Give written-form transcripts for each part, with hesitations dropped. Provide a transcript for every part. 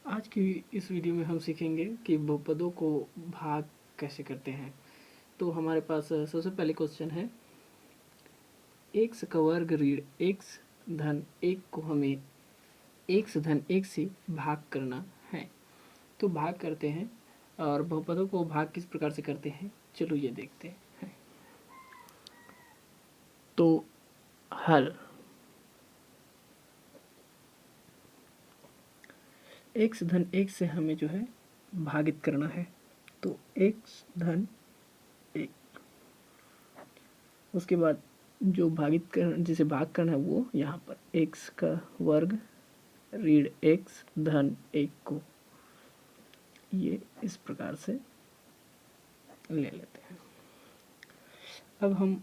आज की इस वीडियो में हम सीखेंगे कि बहुपदों को भाग कैसे करते हैं। तो हमारे पास सबसे पहले क्वेश्चन है, x का वर्ग ऋण x धन 1 को हमें x धन 1 से भाग करना है। तो भाग करते हैं, और बहुपदों को भाग किस प्रकार से करते हैं, चलो ये देखते हैं। तो हल x धन 1 से हमें जो है भागित करना है। तो x धन 1, उसके बाद जो जिसे भाग करना है वो यहाँ पर x का वर्ग ऋण x धन 1 को ये इस प्रकार से ले लेते हैं। अब हम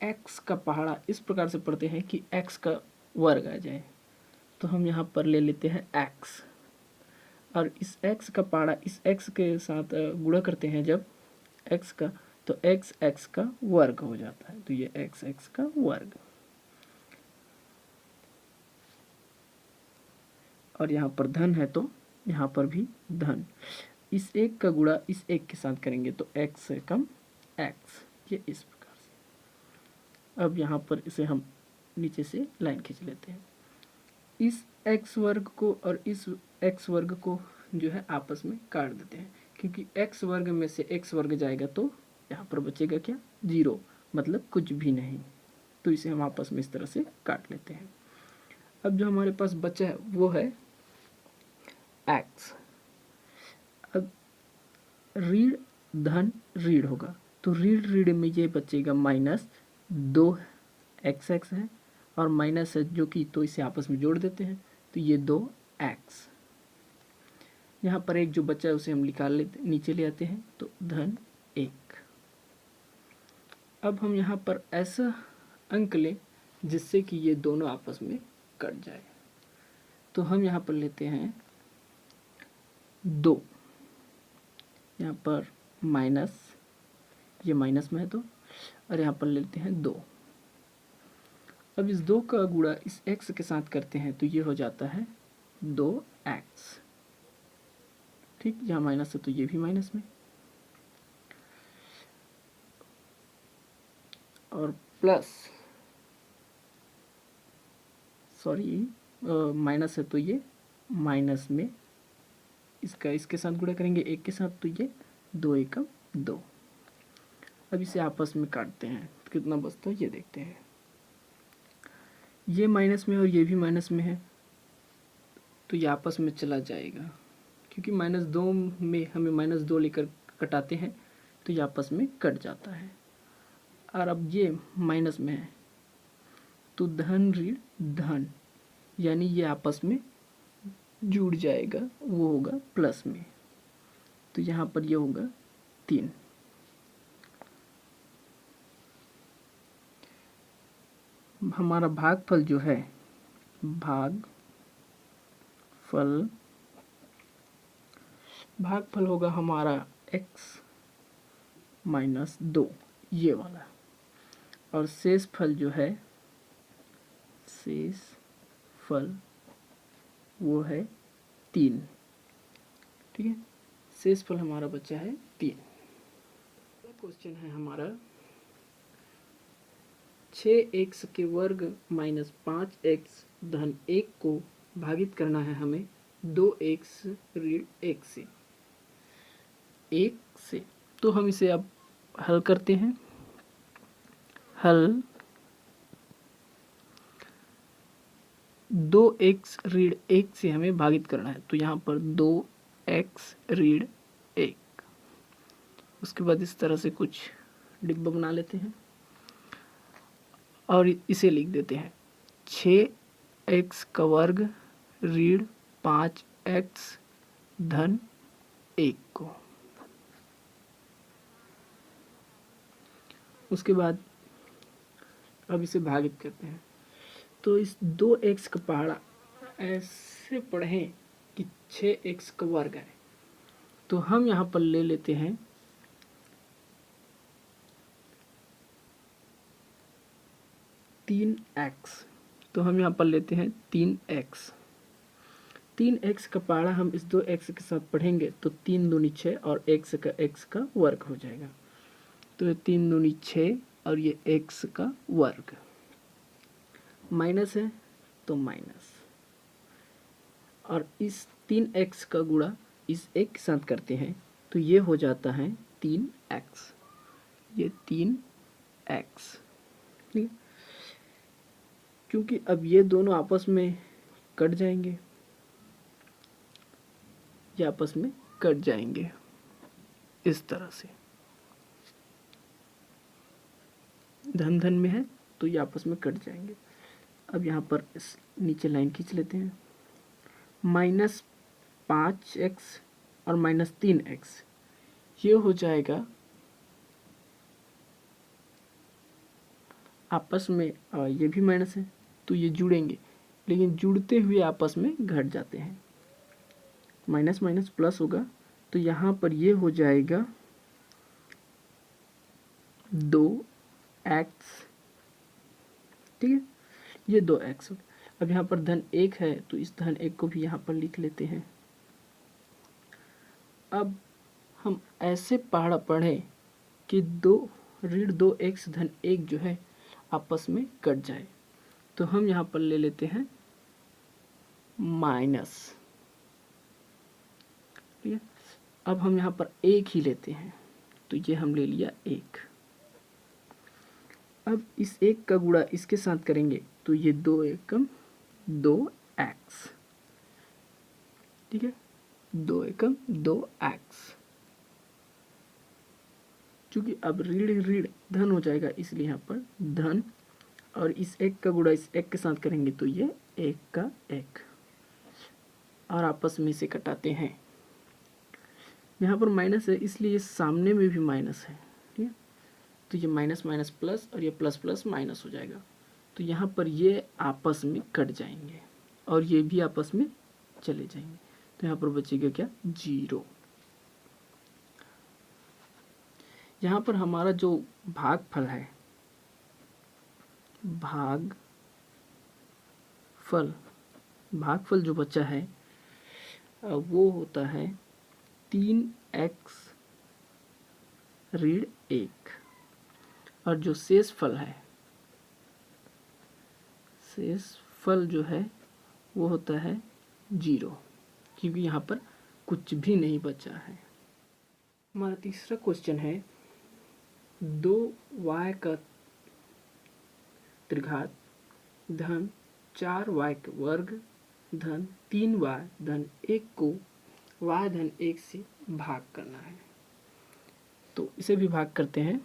x का पहाड़ा इस प्रकार से पढ़ते हैं कि x का वर्ग आ जाए। तो हम यहाँ पर ले लेते हैं x, और इस x का पहाड़ा इस x के साथ गुणा करते हैं जब x का, तो x x का वर्ग हो जाता है। तो ये x x का वर्ग, और यहाँ पर धन है तो यहाँ पर भी धन। इस एक का गुणा इस एक के साथ करेंगे तो x से कम x, ये इस प्रकार से। अब यहाँ पर इसे हम नीचे से लाइन खींच लेते हैं। इस x वर्ग को और इस x वर्ग को जो है आपस में काट देते हैं, क्योंकि x वर्ग में से x वर्ग जाएगा तो यहाँ पर बचेगा क्या, 0, मतलब कुछ भी नहीं। तो इसे हम आपस में इस तरह से काट लेते हैं। अब जो हमारे पास बचा है वो है x। अब ऋण धन ऋण होगा, तो ऋण ऋण में ये बचेगा -2 x है, और माइनस है जो कि, तो इसे आपस में जोड़ देते हैं तो ये 2x। यहाँ पर एक जो बचा है उसे हम निकाल लेते, नीचे ले आते हैं तो धन 1। अब हम यहाँ पर ऐसा अंक लें जिससे कि ये दोनों आपस में कट जाए। तो हम यहाँ पर लेते हैं 2, यहाँ पर माइनस, ये माइनस में है तो, और यहाँ पर लेते हैं 2। अब इस 2 का गुणा इस x के साथ करते हैं तो ये हो जाता है 2x। ठीक, यहाँ माइनस है तो ये भी माइनस में, और प्लस, सॉरी माइनस है तो ये माइनस में, इसका इसके साथ गुणा करेंगे एक के साथ तो ये 2 एकम 2। अब इसे आपस में काटते हैं तो कितना बचता है ये देखते हैं। ये माइनस में और ये भी माइनस में है तो ये आपस में चला जाएगा, क्योंकि -2 में हमें -2 लेकर कटाते हैं तो ये आपस में कट जाता है। और अब ये माइनस में है तो धन ऋण धन, यानी ये आपस में जुड़ जाएगा, वो होगा प्लस में। तो यहाँ पर ये होगा 3। हमारा भागफल जो है, भागफल होगा हमारा x -2, ये वाला। और शेष फल जो है, शेष फल वो है 3। ठीक है, शेष फल हमारा बचा है 3। क्वेश्चन है हमारा, 6x के वर्ग -5x धन 1 को भागित करना है हमें 2x ऋण 1 से। 1 से तो हम इसे अब हल करते हैं। हल 2x ऋण 1 से हमें भागित करना है, तो यहाँ पर 2x ऋण 1। उसके बाद इस तरह से कुछ डिब्बा बना लेते हैं और इसे लिख देते हैं 6x का वर्ग ऋण 5x धन 1 को। उसके बाद अब इसे भागित करते हैं, तो इस 2x का पहाड़ा ऐसे पढ़ें कि 6x का वर्ग है। तो हम यहाँ पर ले लेते हैं 3x, तो हम यहाँ पर लेते हैं 3x। 3x का पहाड़ा हम इस 2x के साथ पढ़ेंगे तो 3 दूनी 6 और x का वर्ग हो जाएगा। तो ये 3 दूनी 6 और ये x का वर्ग, माइनस है तो माइनस, और इस 3x का गुणा इस एक के साथ करते हैं तो ये हो जाता है 3x, ये 3x, ठीक है। क्योंकि अब ये दोनों आपस में कट जाएंगे, ये आपस में कट जाएंगे इस तरह से, धन धन में है तो ये आपस में कट जाएंगे। अब यहाँ पर इस नीचे लाइन खींच लेते हैं, -5x और -3x, ये हो जाएगा आपस में, ये भी माइनस है तो ये जुड़ेंगे, लेकिन जुड़ते हुए आपस में घट जाते हैं, माइनस माइनस प्लस होगा तो यहाँ पर ये हो जाएगा 2x, ठीक है, ये 2x। अब यहाँ पर धन 1 है तो इस धन 1 को भी यहाँ पर लिख लेते हैं। अब हम ऐसे पहाड़ा पढ़ें कि 2x धन 1 जो है आपस में कट जाए, तो हम यहाँ पर ले लेते हैं माइनस, ठीक है। अब हम यहाँ पर 1 ही लेते हैं तो ये हम ले लिया 1। अब इस 1 का गुणा इसके साथ करेंगे तो ये 2 एकम 2x, ठीक है, 2 एकम 2x। चूंकि अब ऋण ऋण धन हो जाएगा इसलिए यहाँ पर धन, और इस 1 का गुणा इस 1 के साथ करेंगे तो ये 1 का 1, और आपस में से कटाते हैं। यहाँ पर माइनस है इसलिए सामने में भी माइनस है, ठीक है, तो ये माइनस माइनस प्लस और ये प्लस प्लस माइनस हो जाएगा, तो यहाँ पर ये आपस में कट जाएंगे और ये भी आपस में चले जाएंगे, तो यहाँ पर बचेगा क्या, 0। यहाँ पर हमारा जो भागफल है, भागफल जो बचा है वो होता है 3x ऋण 1, और जो शेष फल है, शेष फल जो है वो होता है 0, क्योंकि यहाँ पर कुछ भी नहीं बचा है। हमारा तीसरा क्वेश्चन है 2y का त्रिघात धन 4y का वर्ग धन 3y धन 1 को y धन 1 से भाग करना है। तो इसे भी भाग करते हैं।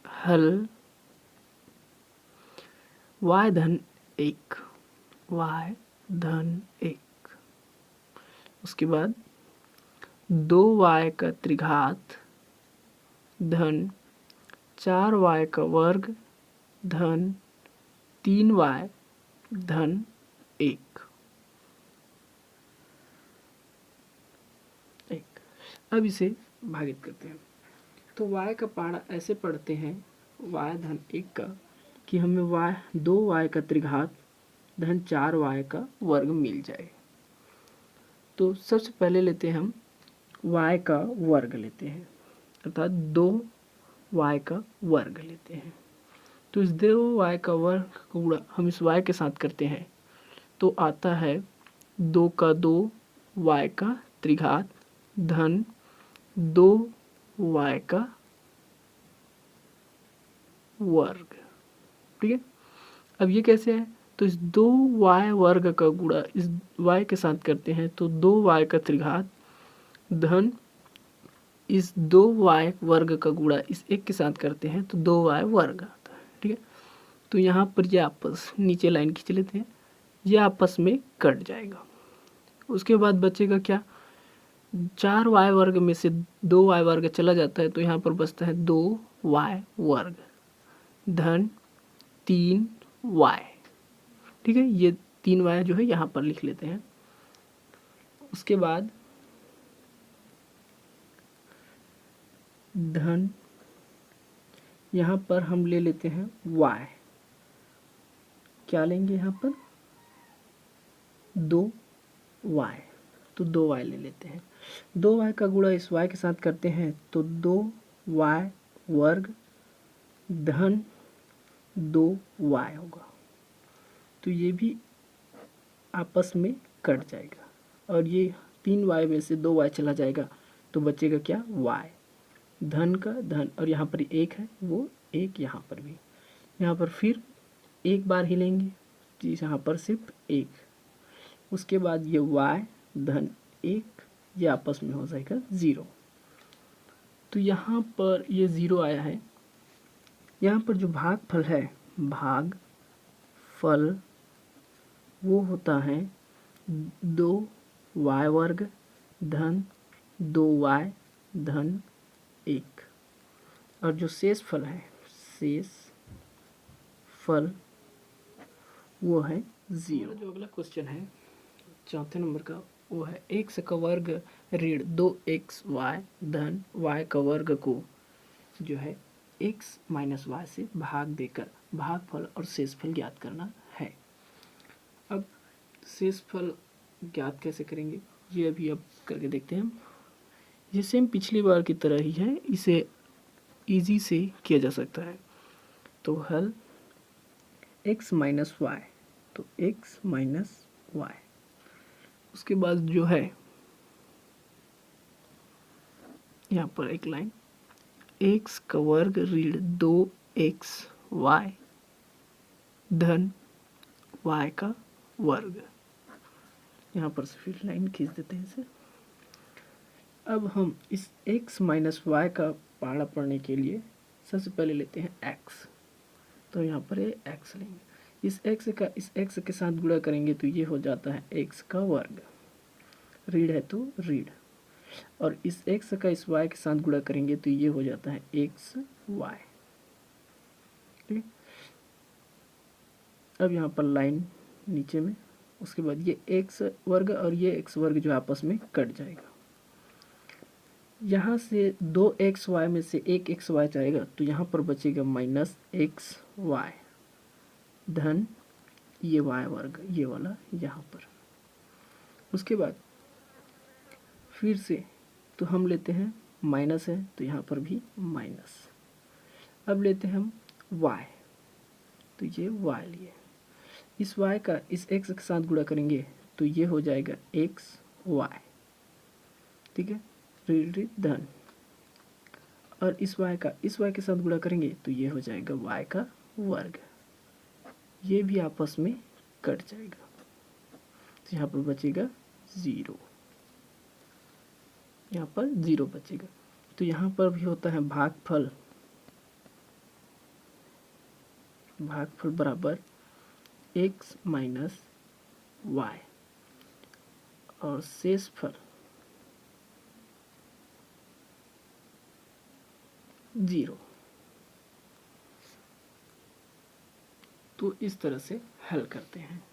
हल y धन 1, y धन 1, उसके बाद 2y का त्रिघात धन 4y का वर्ग धन 3y धन 1। अब इसे भागित करते हैं, तो y का पहाड़ा ऐसे पढ़ते हैं y धन 1 का, कि हमें 2y का त्रिघात धन 4y का वर्ग मिल जाए। तो सबसे पहले लेते हैं हम y का वर्ग लेते हैं, अर्थात 2y का वर्ग लेते हैं। तो इस 2y का वर्ग का गुणा हम इस y के साथ करते हैं तो आता है 2 का 2 y का त्रिघात धन 2y का वर्ग, ठीक है। अब ये कैसे है, तो इस 2y वर्ग का गुणा इस y के साथ करते हैं तो 2y का त्रिघात धन इस 2y वर्ग का गुणा इस 1 के साथ करते हैं तो 2y वर्ग आता है, ठीक है। तो यहाँ पर ये आपस, नीचे लाइन खींच लेते हैं, ये आपस में कट जाएगा। उसके बाद बचेगा क्या, 4y वर्ग में से 2y वर्ग चला जाता है तो यहाँ पर बचता है 2y वर्ग धन 3y, ठीक है। ये 3y जो है यहाँ पर लिख लेते हैं। उसके बाद धन, यहाँ पर हम ले लेते हैं y, क्या लेंगे यहाँ पर 2y, तो 2y ले लेते हैं। 2y का गुणा इस y के साथ करते हैं तो 2y वर्ग धन 2y होगा, तो ये भी आपस में कट जाएगा और ये 3y में से 2y चला जाएगा तो बचेगा क्या, y, धन का धन, और यहाँ पर एक है वो एक, यहाँ पर भी, यहाँ पर फिर एक बार ही लेंगे तो यहाँ पर सिर्फ एक, उसके बाद ये y धन एक, ये आपस में हो जाएगा 0। तो यहाँ पर ये 0 आया है। यहाँ पर जो भागफल है, भागफल वो होता है 2y वर्ग धन 2y धन 1, और जो शेष फल है, शेष फल वो है 0। जो अगला क्वेश्चन है चौथे नंबर का, वो है x का वर्ग ऋण 2xy धन y का वर्ग को जो है x माइनस y से भाग देकर भागफल और शेषफल ज्ञात करना है। अब शेषफल ज्ञात कैसे करेंगे ये अभी अब करके देखते हैं हम। ये सेम पिछली बार की तरह ही है, इसे इजी से किया जा सकता है। तो हल x माइनस वाई, तो x माइनस वाई, उसके बाद जो है यहाँ पर एक लाइन x का वर्ग ऋण 2xy धन y का वर्ग, यहाँ पर से फिर लाइन खींच देते हैं इसे। अब हम इस x माइनस वाई का पहाड़ा पढ़ने के लिए सबसे पहले लेते हैं x, तो यहाँ पर ये x लेंगे। इस x का इस x के साथ गुणा करेंगे तो ये हो जाता है x का वर्ग, ऋण है तो ऋण, और इस x का इस y के साथ गुणा करेंगे तो ये हो जाता है x y। ठीक, अब यहाँ पर लाइन नीचे में, उसके बाद ये x वर्ग और ये x वर्ग जो आपस में कट जाएगा। यहाँ से 2xy में से 1xy जाएगा तो यहाँ पर बचेगा माइनस xy धन ये y वर्ग, ये वाला यहाँ पर। उसके बाद फिर से तो हम लेते हैं माइनस है तो यहाँ पर भी माइनस। अब लेते हैं हम y, तो ये y लिए, इस y का इस x के साथ गुणा करेंगे तो ये हो जाएगा xy। ठीक है, ऋण धन, और इस y का इस y के साथ गुणा करेंगे तो ये हो जाएगा y का वर्ग, ये भी आपस में कट जाएगा तो यहाँ पर बचेगा 0, यहाँ पर 0 बचेगा। तो यहाँ पर भी होता है भागफल, भागफल बराबर x माइनस वाई और शेषफल 0। तो इस तरह से हल करते हैं।